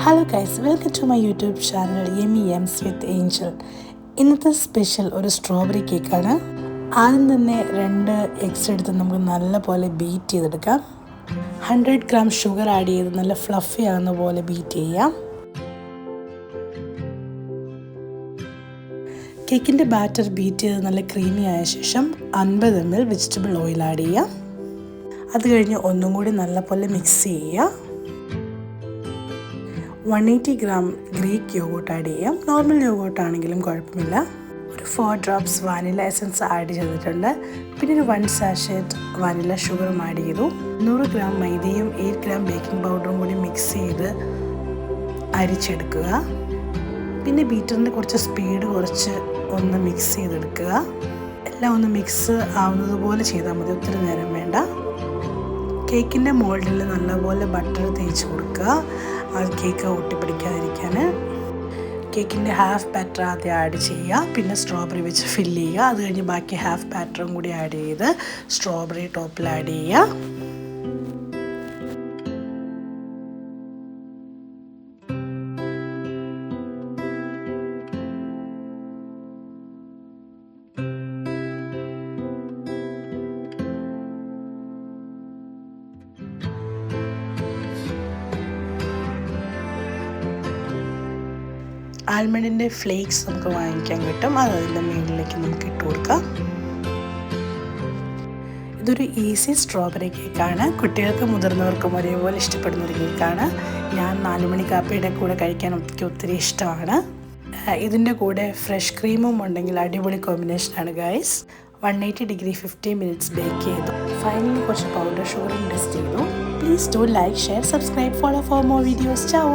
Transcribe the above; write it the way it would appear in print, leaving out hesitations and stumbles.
Hello guys, welcome to my YouTube channel Yummy Ems with Angel. ഇന്നത്തെ special ഒരു strawberry കേക്കാണ്. ആദ്യം തന്നെ 2 എഗ്സ് എടുത്ത് നമുക്ക് നല്ലപോലെ ബീറ്റ് ചെയ്തെടുക്കാം. 100 ഗ്രാം ഷുഗർ ആഡ് ചെയ്ത് നല്ല ഫ്ലഫി ആകുന്ന പോലെ ബീറ്റ് ചെയ്യാം. കേക്കിൻ്റെ ബാറ്റർ ബീറ്റ് ചെയ്ത് നല്ല ക്രീമി ആയ ശേഷം 50 ml വെജിറ്റബിൾ ഓയിൽ ആഡ് ചെയ്യാം. അത് കഴിഞ്ഞ് ഒന്നും കൂടി നല്ലപോലെ മിക്സ് ചെയ്യുക. 180 ഗ്രാം ഗ്രീക്ക് യോഗോട്ട് ആഡ് ചെയ്യാം. നോർമൽ യോഗോട്ട് ആണെങ്കിലും കുഴപ്പമില്ല. ഒരു 4 ഡ്രോപ്സ് വാനില എസൻസ് ആഡ് ചെയ്തിട്ടുണ്ട്. പിന്നെ ഒരു 1 സാഷറ്റ് വാനില ഷുഗറും ആഡ് ചെയ്തു. 100 ഗ്രാം മൈദയും 8 ഗ്രാം ബേക്കിംഗ് പൗഡറും കൂടി മിക്സ് ചെയ്ത് അരിച്ചെടുക്കുക. പിന്നെ ബീറ്ററിൻ്റെ കുറച്ച് സ്പീഡ് കുറച്ച് ഒന്ന് മിക്സ് ചെയ്തെടുക്കുക. എല്ലാം ഒന്ന് മിക്സ് ആവുന്നത് പോലെ ചെയ്താൽ മതി, ഒത്തിരി നേരം വേണ്ട. കേക്കിൻ്റെ മോൾഡിൽ നല്ലപോലെ ബട്ടർ തേച്ച് കൊടുക്കുക, ആ കേക്ക് ഒട്ടിപ്പിടിക്കാതിരിക്കാൻ. കേക്കിൻ്റെ ഹാഫ് ബാറ്റർ ആദ്യം ആഡ് ചെയ്യുക, പിന്നെ സ്ട്രോബെറി വെച്ച് ഫില്ല് ചെയ്യുക. അത് കഴിഞ്ഞ് ബാക്കി ഹാഫ് ബാറ്ററും കൂടി ആഡ് ചെയ്ത് സ്ട്രോബെറി ടോപ്പിൽ ആഡ് ചെയ്യുക. ആൽമണ്ടിൻ്റെ ഫ്ലേക്സ് നമുക്ക് വാങ്ങിക്കാൻ കിട്ടും, അത് അതിൻ്റെ മുകളിലേക്ക് നമുക്ക് ഇട്ട് കൊടുക്കാം. ഇതൊരു ഈസി സ്ട്രോബെറി കേക്കാണ്. കുട്ടികൾക്കും മുതിർന്നവർക്കും ഒരേപോലെ ഇഷ്ടപ്പെടുന്ന ഒരു കേക്കാണ്. ഞാൻ 4 മണി കാപ്പിയുടെ കൂടെ കഴിക്കാൻ ഒത്തിരി ഇഷ്ടമാണ്. ഇതിൻ്റെ കൂടെ ഫ്രഷ് ക്രീമും ഉണ്ടെങ്കിൽ അടിപൊളി കോമ്പിനേഷനാണ് ഗൈസ്. 180 ഡിഗ്രി 50 മിനിറ്റ്സ് ബേക്ക് ചെയ്തു. ഫൈനലി കുറച്ച് പൗഡർ ഷുഗറും ടെസ്റ്റ് ചെയ്തു. Please do like, share, subscribe, follow for more videos. ചാओ.